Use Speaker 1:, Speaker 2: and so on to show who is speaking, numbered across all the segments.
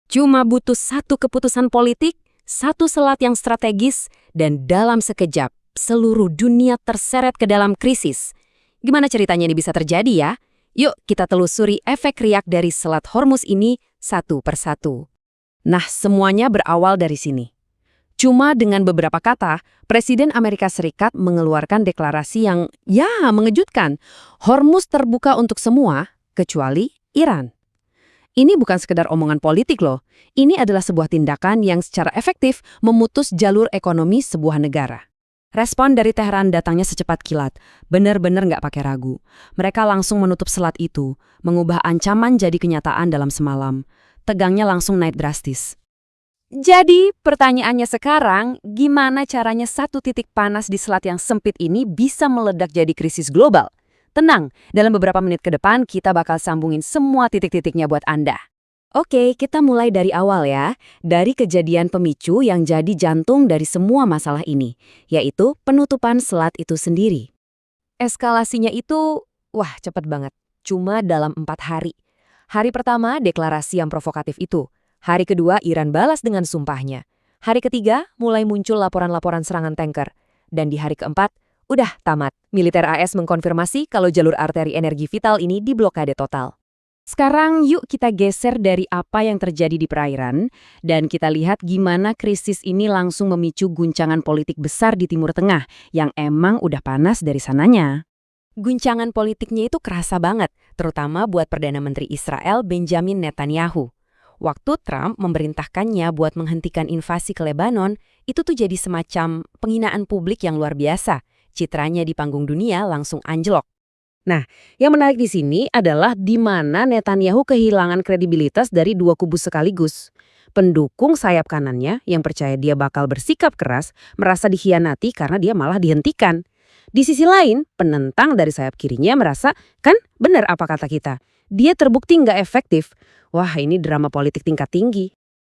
Speaker 1: Cuma butuh satu keputusan politik, satu selat yang strategis, dan dalam sekejap, seluruh dunia terseret ke dalam krisis. Gimana ceritanya ini bisa terjadi ya? Yuk kita telusuri efek riak dari Selat Hormuz ini satu persatu. Nah, semuanya berawal dari sini. Cuma dengan beberapa kata, Presiden Amerika Serikat mengeluarkan deklarasi yang, mengejutkan. Hormuz terbuka untuk semua, kecuali Iran. Ini bukan sekedar omongan politik loh. Ini adalah sebuah tindakan yang secara efektif memutus jalur ekonomi sebuah negara. Respon dari Teheran datangnya secepat kilat, benar-benar nggak pakai ragu. Mereka langsung menutup selat itu, mengubah ancaman jadi kenyataan dalam semalam. Tegangnya langsung naik drastis. Jadi, pertanyaannya sekarang, gimana caranya satu titik panas di selat yang sempit ini bisa meledak jadi krisis global? Tenang, dalam beberapa menit ke depan kita bakal sambungin semua titik-titiknya buat Anda. Oke, kita mulai dari awal ya. Dari kejadian pemicu yang jadi jantung dari semua masalah ini, yaitu penutupan selat itu sendiri. Eskalasinya itu, cepet banget. Cuma dalam 4 hari. Hari pertama, deklarasi yang provokatif itu. Hari kedua, Iran balas dengan sumpahnya. Hari ketiga, mulai muncul laporan-laporan serangan tanker. Dan di hari keempat, udah tamat. Militer AS mengkonfirmasi kalau jalur arteri energi vital ini diblokade total. Sekarang yuk kita geser dari apa yang terjadi di perairan dan kita lihat gimana krisis ini langsung memicu guncangan politik besar di Timur Tengah yang emang udah panas dari sananya. Guncangan politiknya itu kerasa banget, terutama buat Perdana Menteri Israel Benjamin Netanyahu. Waktu Trump memerintahkannya buat menghentikan invasi ke Lebanon, itu tuh jadi semacam penghinaan publik yang luar biasa. Citranya di panggung dunia langsung anjlok. Nah, yang menarik di sini adalah di mana Netanyahu kehilangan kredibilitas dari dua kubu sekaligus. Pendukung sayap kanannya yang percaya dia bakal bersikap keras merasa dikhianati karena dia malah dihentikan. Di sisi lain, penentang dari sayap kirinya merasa, kan benar apa kata kita, dia terbukti nggak efektif. Wah, ini drama politik tingkat tinggi.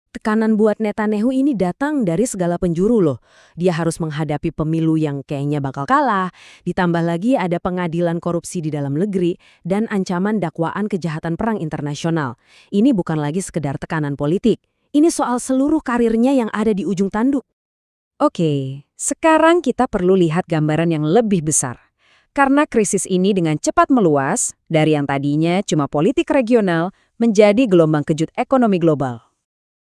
Speaker 1: Tekanan buat Netanyahu ini datang dari segala penjuru loh. Dia harus menghadapi pemilu yang kayaknya bakal kalah, ditambah lagi ada pengadilan korupsi di dalam negeri, dan ancaman dakwaan kejahatan perang internasional. Ini bukan lagi sekedar tekanan politik. Ini soal seluruh karirnya yang ada di ujung tanduk. Oke, sekarang kita perlu lihat gambaran yang lebih besar. Karena krisis ini dengan cepat meluas, dari yang tadinya cuma politik regional, menjadi gelombang kejut ekonomi global.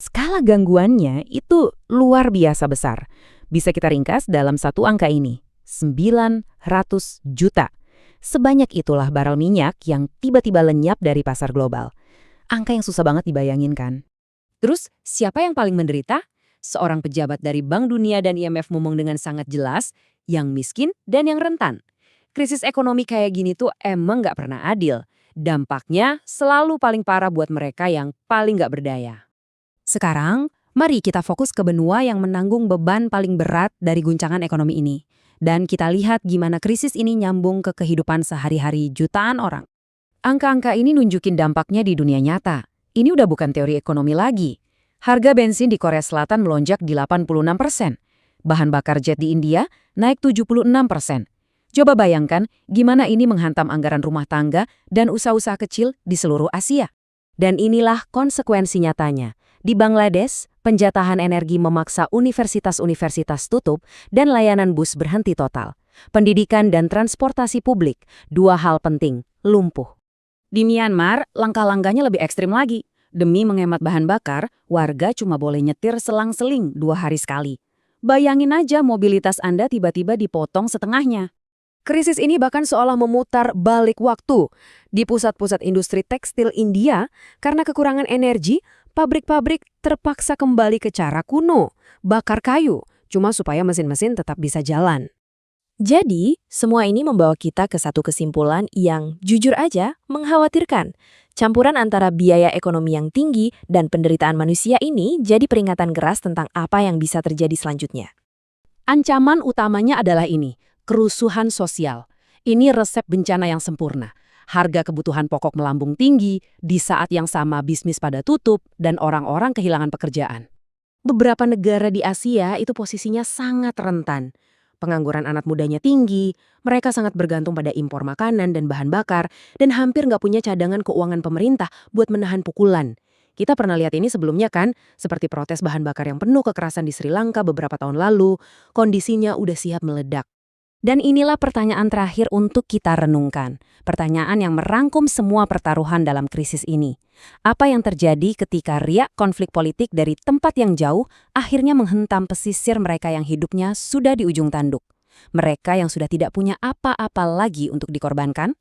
Speaker 1: Skala gangguannya itu luar biasa besar. Bisa kita ringkas dalam satu angka ini, 900 juta. Sebanyak itulah barel minyak yang tiba-tiba lenyap dari pasar global. Angka yang susah banget dibayangin kan? Terus, siapa yang paling menderita? Seorang pejabat dari Bank Dunia dan IMF ngomong dengan sangat jelas, yang miskin dan yang rentan. Krisis ekonomi kayak gini tuh emang nggak pernah adil. Dampaknya selalu paling parah buat mereka yang paling nggak berdaya. Sekarang, mari kita fokus ke benua yang menanggung beban paling berat dari guncangan ekonomi ini. Dan kita lihat gimana krisis ini nyambung ke kehidupan sehari-hari jutaan orang. Angka-angka ini nunjukin dampaknya di dunia nyata. Ini udah bukan teori ekonomi lagi. Harga bensin di Korea Selatan melonjak di 86%. Bahan bakar jet di India naik 76%. Coba bayangkan gimana ini menghantam anggaran rumah tangga dan usaha-usaha kecil di seluruh Asia. Dan inilah konsekuensi nyatanya. Di Bangladesh, penjatahan energi memaksa universitas-universitas tutup dan layanan bus berhenti total. Pendidikan dan transportasi publik, dua hal penting, lumpuh. Di Myanmar, langkah-langkahnya lebih ekstrim lagi. Demi menghemat bahan bakar, warga cuma boleh nyetir selang-seling 2 hari sekali. Bayangin aja mobilitas Anda tiba-tiba dipotong setengahnya. Krisis ini bahkan seolah memutar balik waktu. Di pusat-pusat industri tekstil India, karena kekurangan energi, pabrik-pabrik terpaksa kembali ke cara kuno, bakar kayu, cuma supaya mesin-mesin tetap bisa jalan. Jadi, semua ini membawa kita ke satu kesimpulan yang jujur aja mengkhawatirkan. Campuran antara biaya ekonomi yang tinggi dan penderitaan manusia ini jadi peringatan keras tentang apa yang bisa terjadi selanjutnya. Ancaman utamanya adalah ini, kerusuhan sosial. Ini resep bencana yang sempurna. Harga kebutuhan pokok melambung tinggi, di saat yang sama bisnis pada tutup, dan orang-orang kehilangan pekerjaan. Beberapa negara di Asia itu posisinya sangat rentan. Pengangguran anak mudanya tinggi, mereka sangat bergantung pada impor makanan dan bahan bakar, dan hampir nggak punya cadangan keuangan pemerintah buat menahan pukulan.
Speaker 2: Kita pernah lihat ini sebelumnya kan, seperti protes bahan bakar yang penuh kekerasan di Sri Lanka beberapa tahun lalu, kondisinya udah siap meledak.
Speaker 1: Dan inilah pertanyaan terakhir untuk kita renungkan. Pertanyaan yang merangkum semua pertaruhan dalam krisis ini. Apa yang terjadi ketika riak konflik politik dari tempat yang jauh akhirnya menghentam pesisir mereka yang hidupnya sudah di ujung tanduk? Mereka yang sudah tidak punya apa-apa lagi untuk dikorbankan?